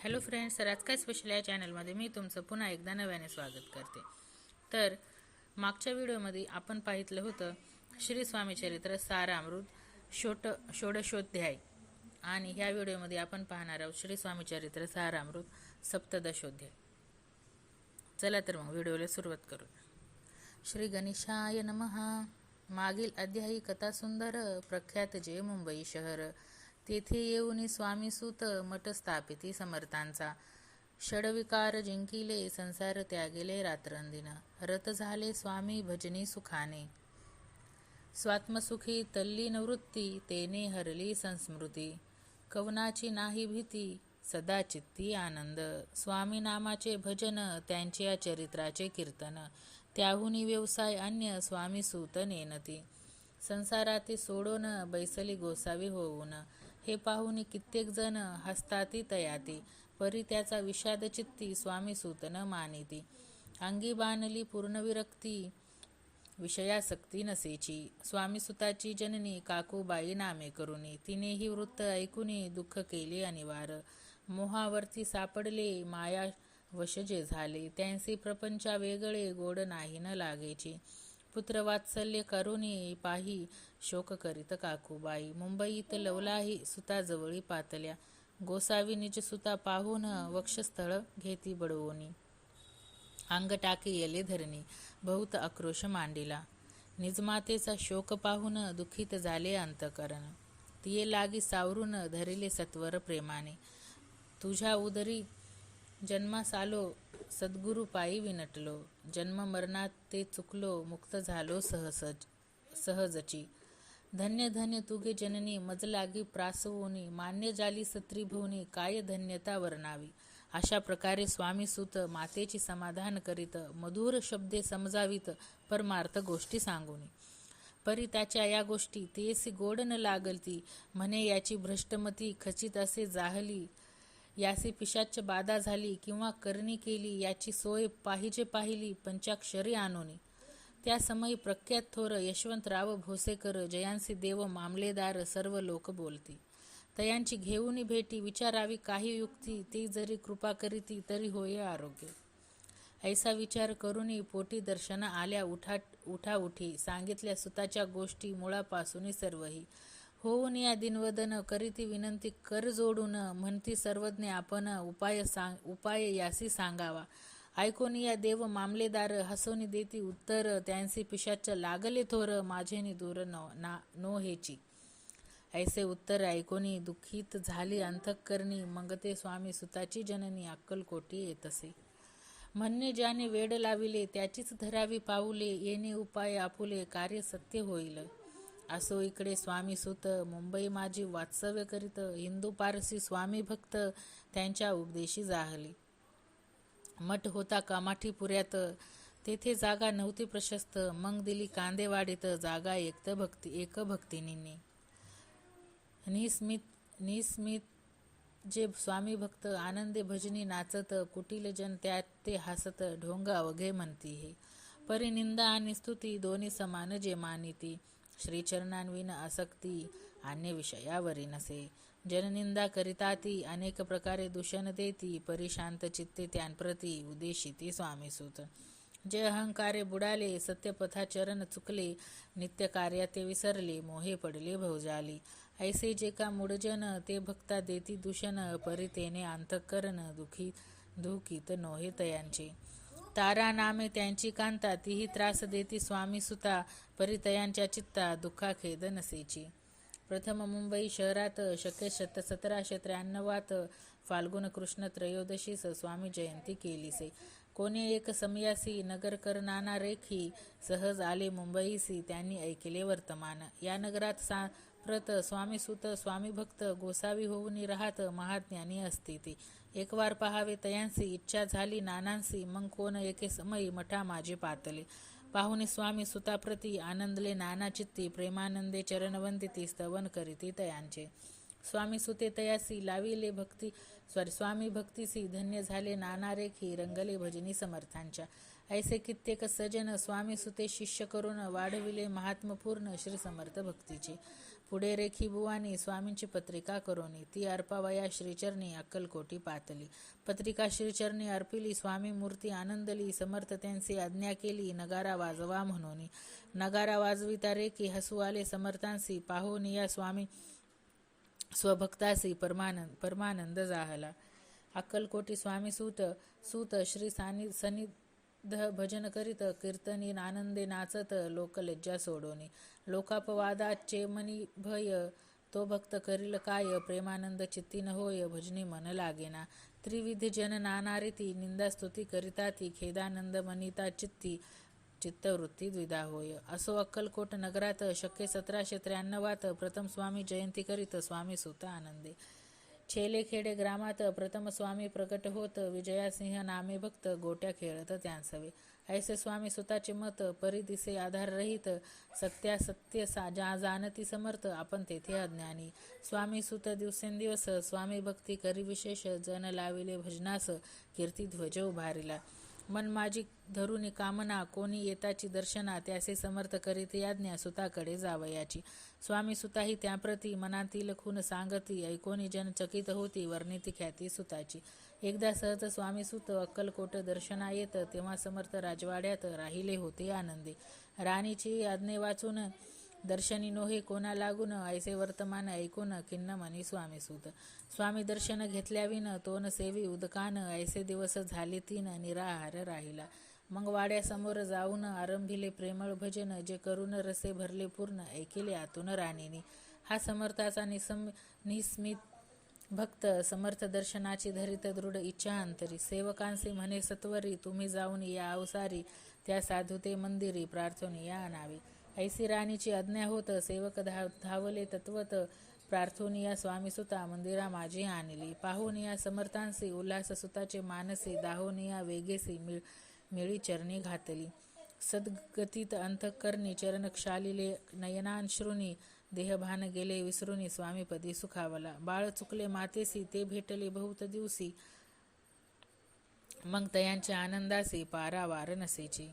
Hello friends, तर आज काय स्पेशल या चॅनलमध्ये मी तुमचं पुन्हा एकदा नव्याने स्वागत करते. तर मागच्या व्हिडिओमध्ये आपण पाहितलं होतं श्री स्वामी चरित्र सारामृत षोडशोध्याय आणि ह्या व्हिडिओमध्ये आपण पाहणार आहोत श्री स्वामी चरित्र सारामृत सप्तदशोध्याय. चला तर मग व्हिडिओला सुरुवात करू. श्री गणेशाय नमः. मागील अध्यायी कथा सुंदर प्रख्यात जे मुंबई शहर, तेथे येऊन स्वामी सूत मठ स्थापिती समर्थांचा. षडविकार जिंकिले संसार त्यागेले रात्रंदिन, रत झाले स्वामी भजनी सुखाने. स्वात्मसुखी तल्लीन वृत्ती, तेने हरली संस्मृती. कवनाची नाही भीती, सदा चित्ती आनंद. स्वामी नामाचे भजन, त्यांच्या चरित्राचे कीर्तन. त्याहुनी व्यवसाय अन्य स्वामी सूत नेनती. संसाराती सोडून बैसली गोसावी होऊन, हे पाहुनी कित्येक जण हसताती तयाती. परी त्याचा विषाद चित्ती, स्वामी सूत न मानिती. अंगी बाणली पूर्ण विरक्ती, विषयासक्ती नसेची. स्वामी सुताची जननी काकूबाई नामे करुनी, तिनेही वृत्त ऐकुनी दुःख केले अनिवार. मोहावरती सापडले माया वश जे झाले, त्यांचे प्रपंचा वेगळे गोड नाही न लागेची. पुत्रवात्सल्य करुणी पाही शोक करीत काकूबाई. मुंबईत लवलाही सुताजवळी पातल्या, गोसावी निज सुता पाहून वक्षस्थळ घेती बडवोनी. अंग टाकी येले धरणी, बहुत आक्रोश मांडिला. निजमातेचा शोक पाहून दुःखित झाले अंतकरण. तिये लागी सावरून धरिले सत्वर प्रेमाने. तुझ्या उदरी जन्मास आलो, सद्गुरु पायी विनटलो. जन्म मरणात ते चुकलो, मुक्त झालो सहजची. धन्य धन्य तुगे जननी, मज लागी प्रासवोनी. मान्य जाली सत्रिभुवनी, काय धन्यता वर्णावी. अशा प्रकारे स्वामी सूत मातेची समाधान करीत, मधुर शब्दे समजावीत, परमार्थ गोष्टी सांगुनी. परी त्याच्या या गोष्टी तेसी गोड न लागलती. म्हणे याची भ्रष्टमती खचित असे जाहली, यासी पिशाच बाधा झाली किंवा करणी केली, याची सोय पाहिली पंचाक्षरी आणोनी. त्या समयी प्रख्यात थोर यशवंतराव भोसेकर, जयांसी देव मामलेदार सर्व लोक बोलती. तयांची घेऊनी भेटी, विचारावी काही युक्ती. ती जरी कृपा करीती, तरी होय आरोग्य. ऐसा विचार करूनी पोटी दर्शन आल्या उठाउठी. सांगितल्या सुताच्या गोष्टी मुळापासून सर्वही. होऊन या दिनवदन करीती विनंती कर जोडून. म्हणती सर्वज्ञ आपण उपाय यासी सांगावा. ऐकोनी या देव मामलेदार हसोनी देती उत्तर. त्यांसी पिशाच लागले थोर, माझेनी दूर नो हेची. ऐसे उत्तर ऐकोनी दुःखित झाली अंतःकरणी. मग ते स्वामी सुताची जननी अक्कलकोटी येतसे. म्हणणे ज्याने वेड लाविले, त्याचीच धरावी पाऊले. येणे उपाय आपुले, कार्य सत्य होईल. असो इकडे स्वामी सुत मुंबई माझी वास्तव्य करीत. हिंदू पारसी स्वामी भक्त त्यांच्या उपदेशी जाहली. मठ होता कामाठीपुऱ्यात, तेथे जागा नव्हती प्रशस्त. मग दिली कांदेवाडीत जागा एक भक्तिनीने. निस्मित जे स्वामी भक्त आनंदे भजनी नाचत. कुटील जन त्यात ते हसत, ढोंग अवघे म्हणती हे. परिनिंदा आणि स्तुती दोन्ही समान जे मानिती. श्रीचरणांविन आसक्ती, अन्य विषयावरी नसे. जननिंदा करिता ती, अनेक प्रकारे दूषण देती. परिशांत चित्ते त्यांप्रती, उदेशिती स्वामी सूत. जे अहंकारे बुडाले, सत्यपथाचरण चुकले. नित्य कार्या ते विसरले, मोहे पडले भवजाली. ऐसे जे का मूढजन, ते भक्ता देती दूषण. परी तेने अंतःकरण दुखीत नोहे तयांचे. तारा नामे त्यांची कांता, तीही त्रास देती स्वामी सुता. परी तयांच्या चित्ता, दुःखा खेद नसेची. प्रथम मुंबई शहरात शके 1793 फाल्गुन कृष्ण त्रयोदशीस स्वामी जयंती केलीसे. कोणी एक समयासी नगरकर नाना रेखी, सहज आले मुंबईसी. त्यांनी ऐकले वर्तमान. या नगरात साप्रत स्वामी सुत स्वामी भक्त गोसावी होऊन राहत. महाज्ञानी असती ते. एक वार पहावे तयांसी, इच्छा झाली नानांसी. मग कोण एके समयी मठा माझे पातले. पाहुणे स्वामी सुताप्रती आनंदले नाना चित्ती. प्रेमानंदे चरणवंदिती, स्तवन करीती तयांचे. स्वामी सुते तयासी लाविले स्वामी भक्तीसी. धन्य झाले नाना रेखी, रंगले भजनी समर्थांच्या. ऐसे कित्येक सजन स्वामी सुते शिष्य करून, वाढविले महात्मपूर्ण श्री समर्थ भक्तीचे. पुढे रेखी बुवानी स्वामींची पत्रिका करोनी, ती अर्पावया श्रीचरणी अक्कलकोटी पातली. पत्रिका श्रीचरणी अर्पिली, स्वामी मूर्ती आनंदली, समर्थ त्यांची आज्ञा केली, नगारा वाजवा म्हणोनी. नगारा वाजविता रेकी हसू आले समर्थांसी, पाहोनी या स्वामी स्वभक्तासी परमानंद जाहला. अक्कलकोटी स्वामी सूत श्री सनिध भजन करीत, कीर्तनी आनंदे नाचत, लोकलज्जा सोडोनी. लोकापवादाचे मनी भय, तो भक्त करील काय, प्रेमानंद चित्ती न होय, भजनी मन लागेना. त्रिविध जन नाना रीती, निंदा स्तुती करिता ती, खेदानंद मनिता चित्तवृत्ती द्विधा होय. असो अक्कलकोट नगरात शके 1793 प्रथम स्वामी जयंती करीत, स्वामी सुत आनंदे. छेलेखेडे ग्रामात प्रथम स्वामी प्रकट होत, विजयासिंह नामे भक्त, गोट्या खेळत त्यांसवे. ऐसे स्वामी सुताचे मत, परी दिसे आधार रहित, सत्यासत्य जाणती समर्थ, आपण तेथे अज्ञानी. स्वामी सुत दिवसेंदिवस, स्वामी भक्ती करी विशेष, जन लाविले भजनास, कीर्ती ध्वज उभारिला. मन माझी धरुनी कामना, कोणी येताची दर्शना, त्यासे समर्थ करीत आज्ञा, सुताकडे जावयाची. स्वामी सुताही त्याप्रती मनातील खून सांगती, ऐकोनी जन चकित होती, वर्णिती ख्याती सुताची. एकदा सहज स्वामी सुत अक्कलकोट दर्शना येत, तेव्हा समर्थ राजवाड्यात राहिले होते आनंदी. राणीची आज्ञे वाचून दर्शनी नोहे कोणा लागून, ऐसे वर्तमान ऐकून खिन्न मनी स्वामी सूत. स्वामी दर्शन घेतल्याविन तोन सेवी उदकान, ऐसे दिवस झाले 3 निराहार राहिला. मग वाड्यासमोर जाऊन आरंभिले प्रेमळ भजन, जे करून रसे भरले पूर्ण, ऐकिले आतून राणीनी. हा समर्थाचा निस्मित भक्त, समर्थ दर्शनाची धरित दृढ इच्छा अंतरी. सेवकांसी म्हणे सत्वरी, तुम्ही जाऊन या अवसारी, त्या साधुते मंदिरी, प्रार्थोनी या नावे. ऐसी राणीची आज्ञा होत, सेवक धावले तत्वत, प्रार्थोनिया स्वामी सुता मंदिरा माझी आणली. पाहोनिया समर्थांसी, उल्हास सुताचे मानसी, दाहोनिया वेगेसी, मिळी चरणी घातली. सद्गतीत अंतःकरणी, चरण क्षालिले नयनांश्रुनी, देहभान गेले विसरुनी, स्वामीपदी सुखावला. बाळ चुकले मातेसी, ते भेटले बहुत दिवसी, मग तयांच्या आनंदासी, पारावार नसेची.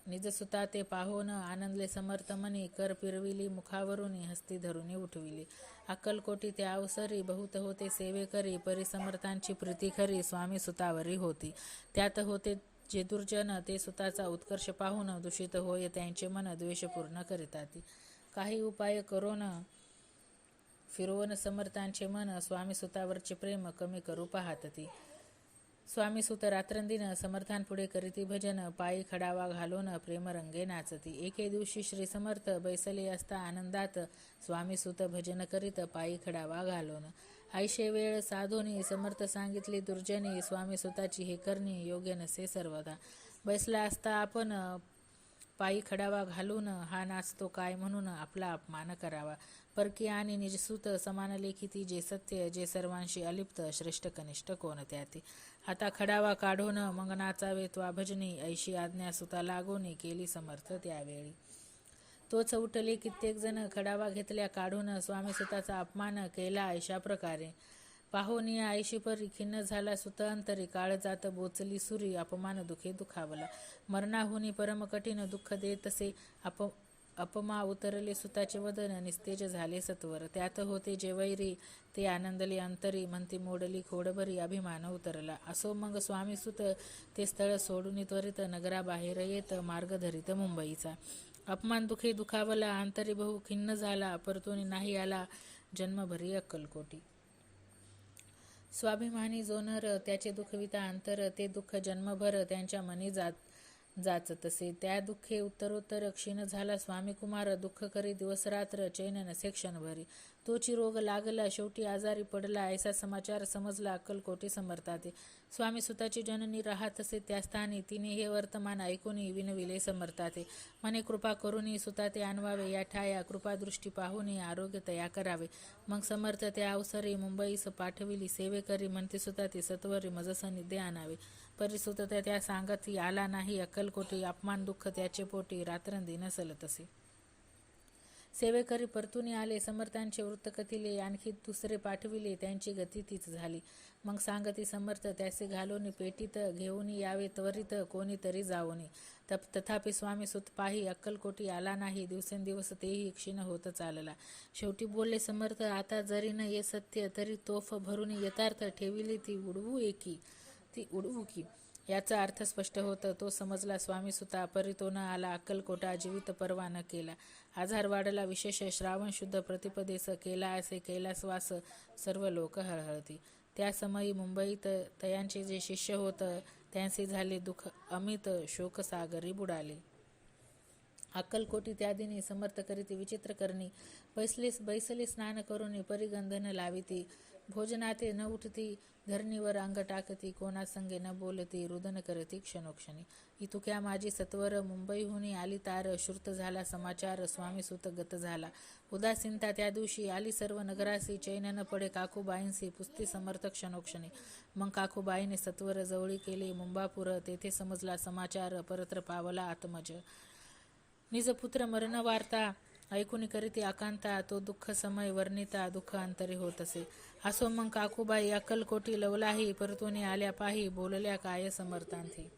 निजसुता ते पाहोन आनंदले समर्थ मनी, कर पिरविली मुखावरुनी, हस्ती धरुनी उठविली. अक्कलकोटी त्या अवसरी, बहुत होते सेवे करी, परिसमर्थांची प्रीती खरी, स्वामी सुतावरी होती. त्यात होते जे दुर्जन, ते सुताचा उत्कर्ष पाहून दूषित होय त्यांचे मन, द्वेषपूर्ण करिताती. काही उपाय करून फिरवून समर्थांचे मन, स्वामी सुतावरचे प्रेम कमी करू पाहतती. स्वामी सुत रात्रंदिन समर्थांपुढे करीती भजन, पायी खडावा घालून प्रेमरंगे नाचती. एके दिवशी श्री समर्थ बैसले असता आनंदात, स्वामी सुत भजन करीत पायी खडावा घालून. ऐशे वेळ साधोनी समर्थ सांगितली दुर्जनी, स्वामी सुताची हे करणी योग्य नसे सर्वदा. बैसला असता आपण पायी खडावा घालून, हा नाचतो काय म्हणून आपला अपमान करावा. परकी आणि निजसूत समान लेखिती, जे सत्य, जे सर्वांशी अलिप्त, श्रेष्ठ कनिष्ठ कोणत्याती. आता खडावा काढून मग नाचावे त्वा भजनी, ऐशी आज्ञा सुता लागोनी, केली समर्थ त्यावेळी. तोच उठले कित्येक जण, खडावा घेतल्या काढून, स्वामी सुताचा अपमान केला अशा प्रकारे. पाहोनिया ऐशी परी, खिन्न झाला सुत अंतरी, काळ जात बोचली सुरी, अपमान दुखे दुखावला. मरणाहुनी परम कठीण दुःख देतसे, अपमा उतरले सुताचे वदन, निस्तेज झाले सत्वर. त्यात होते जे वैरी, ते आनंदले अंतरी, म्हणती मोडली खोडभरी, अभिमान उतरला. असो मग स्वामी सुत ते स्थळ सोडून त्वरित, नगराबाहेर येत मार्ग धरित मुंबईचा. अपमान दुखे दुखावला, अंतरी बहु खिन्न झाला, परतून नाही आला जन्मभरी अक्कलकोटी. स्वाभिमानी जो नर, त्याचे दुखविता अंतर, ते दुःख जन्मभर त्यांच्या मनी जाचतसे. त्या दुःखे उत्तरोत्तर क्षीण झाला स्वामी कुमार, दुःख करी दिवसरात्र, चैन नसे क्षणभरी. तोची रोग लागला, शेवटी आजारी पडला, ऐसा समाचार समजला अक्कलकोटी समर्थाते. स्वामी सुताची जननी राहतसे त्या स्थानी, तिने हे वर्तमान ऐकून विनविले समर्थाते. म्हणे कृपा करूनी सुताते आणवावे या ठाया, कृपादृष्टी पाहून आरोग्य तया करावे. मग समर्थ त्या अवसरी मुंबईस पाठविली सेवेकरी, म्हणते सुताते सत्वरी मजसनी दे आणावे. परिसुत त्या सांगती आला नाही अक्कलकोटी, अपमान दुःख त्याचे पोटी, रात्रंदिन सलतसे. सेवेकरी परतून आले. समर्थांचे वृत्त कथिले. आणखी दुसरे पाठविले. त्यांची गती तीच झाली. मग सांगती समर्थ, त्याचे घालोनी पेटीत घेऊन यावे त्वरित कोणीतरी जावोनी. तथापि स्वामी सुत पाही अक्कलकोटी आला नाही. दिवसेंदिवस तेही क्षीण होत चालला. शेवटी बोलले समर्थ, आता जरी न ये सत्य, तरी तोफ भरून यथार्थ ठेविली ती उडवू की. याचा अर्थ स्पष्ट होतं. तो समजला. स्वामी सुता परितो न आला. अक्कलकोटा जीवित परवा न केला. आजार वाढला. विशेष श्रावण शुद्ध प्रतिपदेस केला असे कैलासवास सर्व लोक हळहळती. त्या समयी मुंबईत तयांचे जे शिष्य होत, त्यांचे झाले दुःख अमित. शोकसागरी बुडाले. अक्कलकोटी त्या दिनी समर्थ करीती विचित्र करणी. बैसली स्नान करून परिगंधन लाविती. भोजनाते न उठती. धरणीवर अंग टाकती. कोणासंगे न बोलती. रुदन करती क्षणोक्षणी. इतुक्या माझी सत्वर मुंबईहून आली तार. श्रुत झाला समाचार. स्वामी सुत गत झाला. उदासीनता त्या दिवशी आली सर्व नगरासी. चैन न पडे काकूबाईंसी. पुसती समर्थ क्षणोक्षणी. मग काकूबाईने सत्वर जवळी केले मुंबापूर. तेथे समजला समाचार. परत्र पावला आत्मज. निजपुत्र मरण वार्ता ऐकून करीती आकांता. तो दुःख समय वर्णिता. दुःख अंतरी होत असे. असो मग काकूबाई अक्कलकोटी लवलाही. परतून आल्या पाही. बोलल्या काय समर्थांती.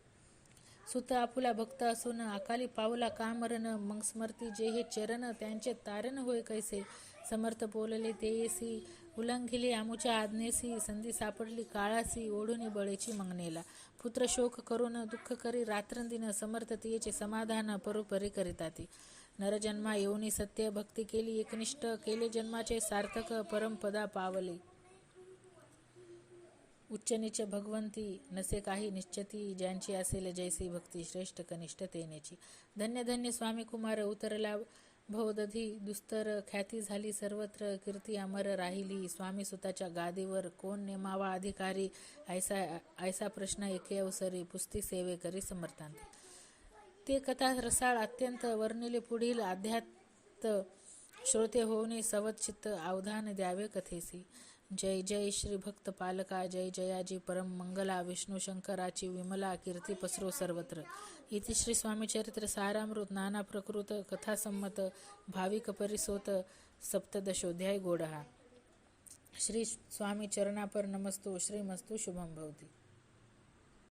सुत आपुला भक्त असून अकाली पावला का मरण. मग स्मरती जे हे चरण, त्यांचे तारण होय कैसे. समर्थ बोलले तेयेसी. उल्लंघिली आमुच्या आज्ञेसी. संधी सापडली काळासी. ओढून बळेची मंगनेला. पुत्र शोक करून दुःख करी रात्रंदिन. समर्थ तियेचे समाधान परोपरी करिताती. नरजन्मा येऊनी सत्य भक्ती केली एकनिष्ठ. केले जन्माचे सार्थक. परमपदा पावले. उच्च नीच भगवंती नसे काही निश्चती. ज्यांची असेल जैसी भक्ती श्रेष्ठ कनिष्ठ तेनेची. धन्य धन्य स्वामी कुमार उतरला भवदधी. दुस्तर ख्याती झाली सर्वत्र. कीर्ती अमर राहिली. स्वामी सुताच्या गादीवर कोण नेमावा अधिकारी. ऐसा प्रश्न एके अवसरी. पुस्ती सेवे करी समर्थांती. ते कथा रसाळ अत्यंत. वर्णिले पुढील अध्यात. श्रोते होऊन सवचित्त अवधान द्यावे कथेसी. जय जय श्री भक्त पालका. जय जयाजी परम मंगला. विष्णू शंकराची विमला. कीर्ती पसरो सर्वत्र. इति श्री स्वामी चरित्र सारामृत नाना प्रकृत कथासम्मत भाविक परिसोत सप्तदशोध्याय गोडहा. श्री स्वामी चरणापर नमस्तु. श्रीमस्तु शुभम भवती.